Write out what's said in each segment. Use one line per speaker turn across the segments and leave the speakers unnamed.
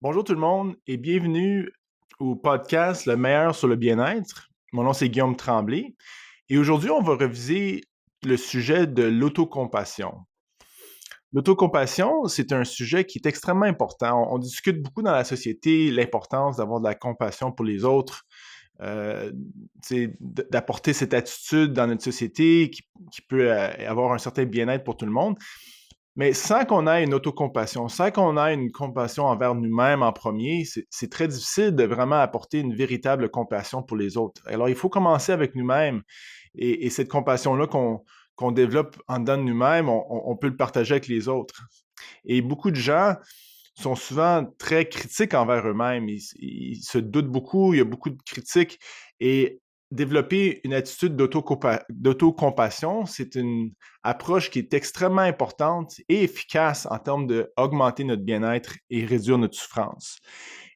Bonjour tout le monde et bienvenue au podcast Le meilleur sur le bien-être. Mon nom c'est Guillaume Tremblay et aujourd'hui on va reviser le sujet de l'autocompassion. L'autocompassion, c'est un sujet qui est extrêmement important. On discute beaucoup dans la société l'importance d'avoir de la compassion pour les autres, euh, d'apporter cette attitude dans notre société qui peut avoir un certain bien-être pour tout le monde. Mais sans qu'on ait une autocompassion, sans qu'on ait une compassion envers nous-mêmes en premier, c'est très difficile de vraiment apporter une véritable compassion pour les autres. Alors, il faut commencer avec nous-mêmes et cette compassion-là qu'on développe en dedans de nous-mêmes, on peut le partager avec les autres. Et beaucoup de gens sont souvent très critiques envers eux-mêmes. Ils se doutent beaucoup, il y a beaucoup de critiques. Et développer une attitude d'autocompassion, c'est une approche qui est extrêmement importante et efficace en termes d'augmenter notre bien-être et réduire notre souffrance.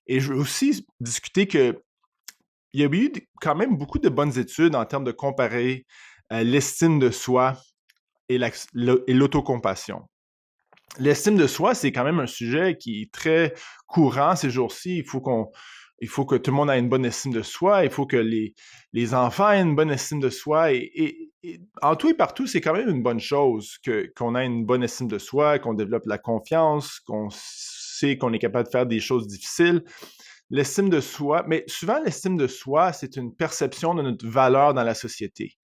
Et je veux aussi discuter qu'il y a eu quand même beaucoup de bonnes études en termes de comparer l'estime de soi et l'autocompassion. L'estime de soi, c'est quand même un sujet qui est très courant ces jours-ci. Il faut que tout le monde ait une bonne estime de soi. Il faut que les enfants aient une bonne estime de soi. Et en tout et partout, c'est quand même une bonne chose qu'on ait une bonne estime de soi, qu'on développe la confiance, qu'on sait qu'on est capable de faire des choses difficiles. L'estime de soi, mais souvent l'estime de soi, c'est une perception de notre valeur dans la société.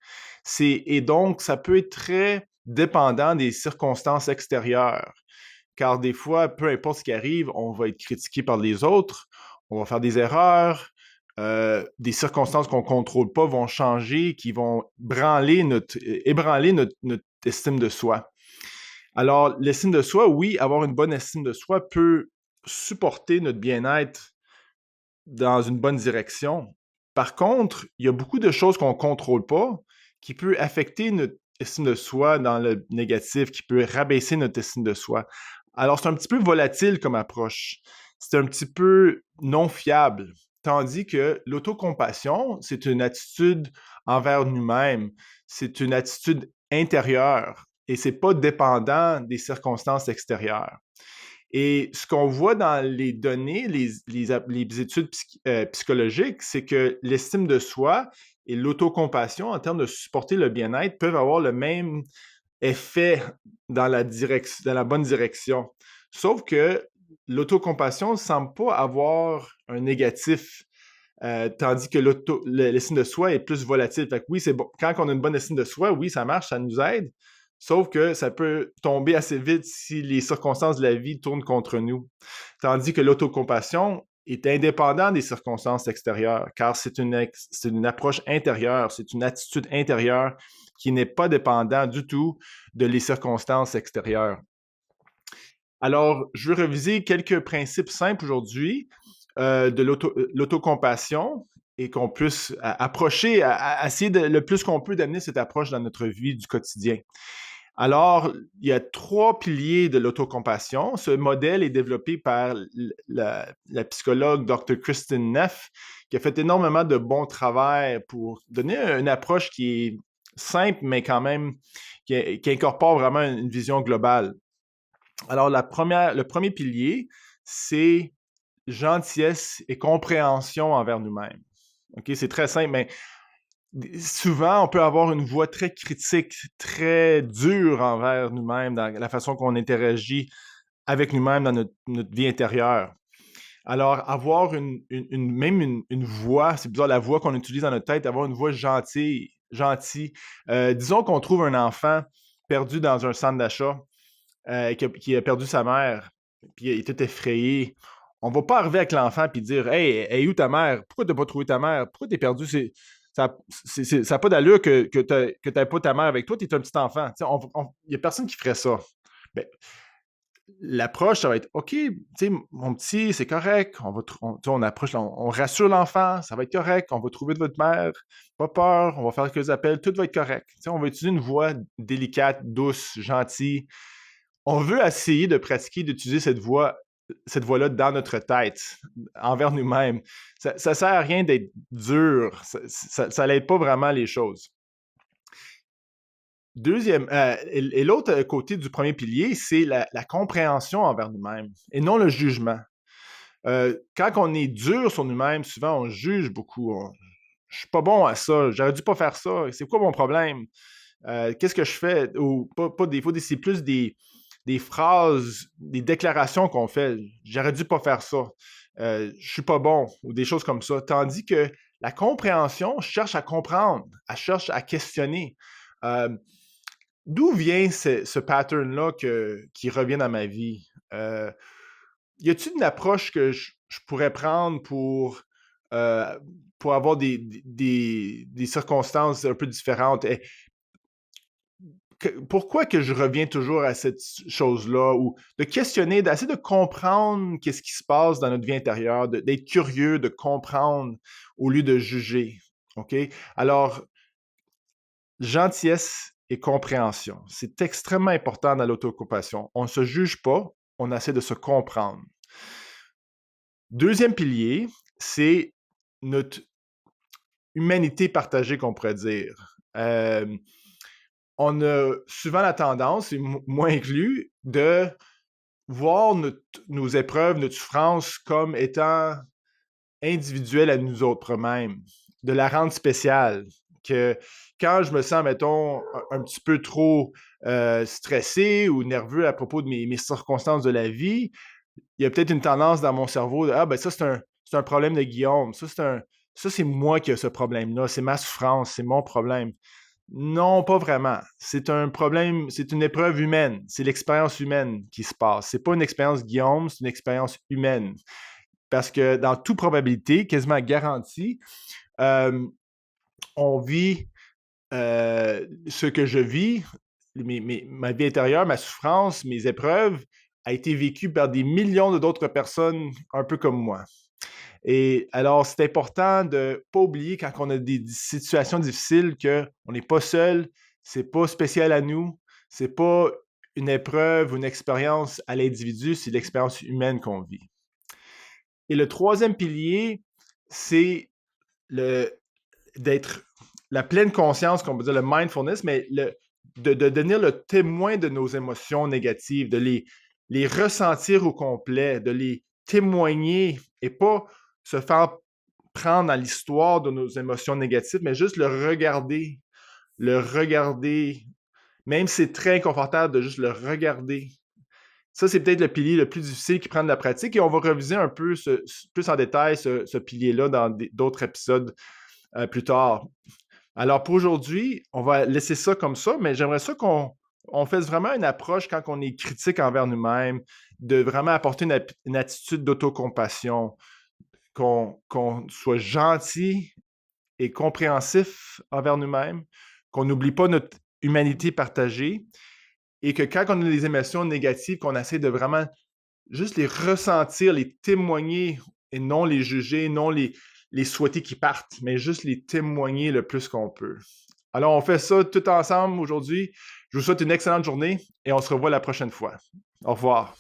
Et donc, ça peut être très dépendant des circonstances extérieures. Car des fois, peu importe ce qui arrive, on va être critiqué par les autres, on va faire des erreurs, des circonstances qu'on ne contrôle pas vont changer, qui vont ébranler notre estime de soi. Alors, l'estime de soi, oui, avoir une bonne estime de soi peut supporter notre bien-être dans une bonne direction. Par contre, il y a beaucoup de choses qu'on ne contrôle pas qui peuvent affecter notre estime de soi dans le négatif, qui peut rabaisser notre estime de soi. Alors, c'est un petit peu volatile comme approche. C'est un petit peu non fiable. Tandis que l'autocompassion, c'est une attitude envers nous-mêmes. C'est une attitude intérieure et c'est pas dépendant des circonstances extérieures. Et ce qu'on voit dans les données, les études psychologiques, c'est que l'estime de soi et l'autocompassion, en termes de supporter le bien-être, peuvent avoir le même effet dans la bonne direction. Sauf que l'autocompassion ne semble pas avoir un négatif, tandis que l'estime de soi est plus volatile. Fait que oui, c'est bon. Quand on a une bonne estime de soi, oui, ça marche, ça nous aide. Sauf que ça peut tomber assez vite si les circonstances de la vie tournent contre nous. Tandis que l'autocompassion est indépendante des circonstances extérieures, car c'est une approche intérieure, c'est une attitude intérieure qui n'est pas dépendante du tout de les circonstances extérieures. Alors, je veux reviser quelques principes simples aujourd'hui de l'autocompassion et qu'on puisse approcher, essayer le plus qu'on peut d'amener cette approche dans notre vie du quotidien. Alors, il y a trois piliers de l'autocompassion. Ce modèle est développé par la psychologue Dr. Kristin Neff, qui a fait énormément de bon travail pour donner une approche qui est simple, mais quand même qui incorpore vraiment une vision globale. Alors, le premier pilier, c'est gentillesse et compréhension envers nous-mêmes. OK, c'est très simple, mais souvent, on peut avoir une voix très critique, très dure envers nous-mêmes dans la façon qu'on interagit avec nous-mêmes dans notre vie intérieure. Alors, avoir une voix, c'est bizarre, la voix qu'on utilise dans notre tête, avoir une voix gentille. Disons qu'on trouve un enfant perdu dans un centre d'achat, qui a perdu sa mère, puis il est tout effrayé. On va pas arriver avec l'enfant puis dire Hey, où ta mère? Pourquoi t'as pas trouvé ta mère? Pourquoi t'es perdu? Ça n'a pas d'allure que tu n'aies pas ta mère avec toi, tu es un petit enfant. Il n'y a personne qui ferait ça. Ben, l'approche, ça va être OK, mon petit, c'est correct. On approche, on rassure l'enfant, ça va être correct. On va trouver de votre mère, pas peur, on va faire quelques appels, tout va être correct. On va utiliser une voix délicate, douce, gentille. On veut essayer de pratiquer, d'utiliser cette voix-là dans notre tête, envers nous-mêmes. Ça ne sert à rien d'être dur. Ça n'aide pas vraiment les choses. Deuxième, et l'autre côté du premier pilier, c'est la compréhension envers nous-mêmes et non le jugement. Quand on est dur sur nous-mêmes, souvent on juge beaucoup. Je suis pas bon à ça, j'aurais dû pas faire ça. C'est quoi mon problème? Qu'est-ce que je fais? Ou pas des fois, c'est plus des phrases, des déclarations qu'on fait. J'aurais dû pas faire ça. Je suis pas bon, ou des choses comme ça. Tandis que la compréhension cherche à comprendre, elle cherche à questionner. Euh, D'où vient ce pattern-là qui revient dans ma vie? Y a-t-il une approche que je pourrais prendre euh, pour avoir des circonstances un peu différentes? Pourquoi que je reviens toujours à cette chose-là, ou de questionner, d'essayer de comprendre qu'est-ce qui se passe dans notre vie intérieure, d'être curieux, de comprendre au lieu de juger. OK? Alors, gentillesse et compréhension. C'est extrêmement important dans l'autocompassion. On ne se juge pas, on essaie de se comprendre. Deuxième pilier, c'est notre humanité partagée, qu'on pourrait dire. On a souvent la tendance, et moi inclus, de voir nos épreuves, notre souffrance comme étant individuelle à nous autres mêmes, de la rendre spéciale. Que quand je me sens, mettons, un petit peu trop stressé ou nerveux à propos de mes circonstances de la vie, il y a peut-être une tendance dans mon cerveau de « Ah, ben ça, c'est un problème de Guillaume. Ça, c'est moi qui ai ce problème-là. C'est ma souffrance, c'est mon problème. » Non, pas vraiment. C'est un problème, c'est une épreuve humaine. C'est l'expérience humaine qui se passe. C'est pas une expérience Guillaume, c'est une expérience humaine. Parce que dans toute probabilité, quasiment garantie, euh, on vit ce que je vis, ma vie intérieure, ma souffrance, mes épreuves, a été vécue par des millions d'autres personnes un peu comme moi. Et alors, c'est important de ne pas oublier quand on a des situations difficiles qu'on n'est pas seul, c'est pas spécial à nous, c'est pas une épreuve ou une expérience à l'individu, c'est l'expérience humaine qu'on vit. Et le troisième pilier, c'est d'être la pleine conscience, qu'on peut dire le mindfulness, mais de devenir le témoin de nos émotions négatives, de les ressentir au complet, de les témoigner et pas se faire prendre dans l'histoire de nos émotions négatives, mais juste le regarder, même si c'est très inconfortable de juste le regarder. Ça, c'est peut-être le pilier le plus difficile qui prend de la pratique, et on va reviser un peu plus en détail ce pilier-là dans d'autres épisodes plus tard. Alors pour aujourd'hui, on va laisser ça comme ça, mais j'aimerais ça qu'on fasse vraiment une approche quand on est critique envers nous-mêmes, de vraiment apporter une attitude d'autocompassion, qu'on soit gentil et compréhensif envers nous-mêmes, qu'on n'oublie pas notre humanité partagée, et que quand on a des émotions négatives, qu'on essaie de vraiment juste les ressentir, les témoigner, et non les juger, non les souhaiter qu'ils partent, mais juste les témoigner le plus qu'on peut. Alors, on fait ça tout ensemble aujourd'hui. Je vous souhaite une excellente journée et on se revoit la prochaine fois. Au revoir.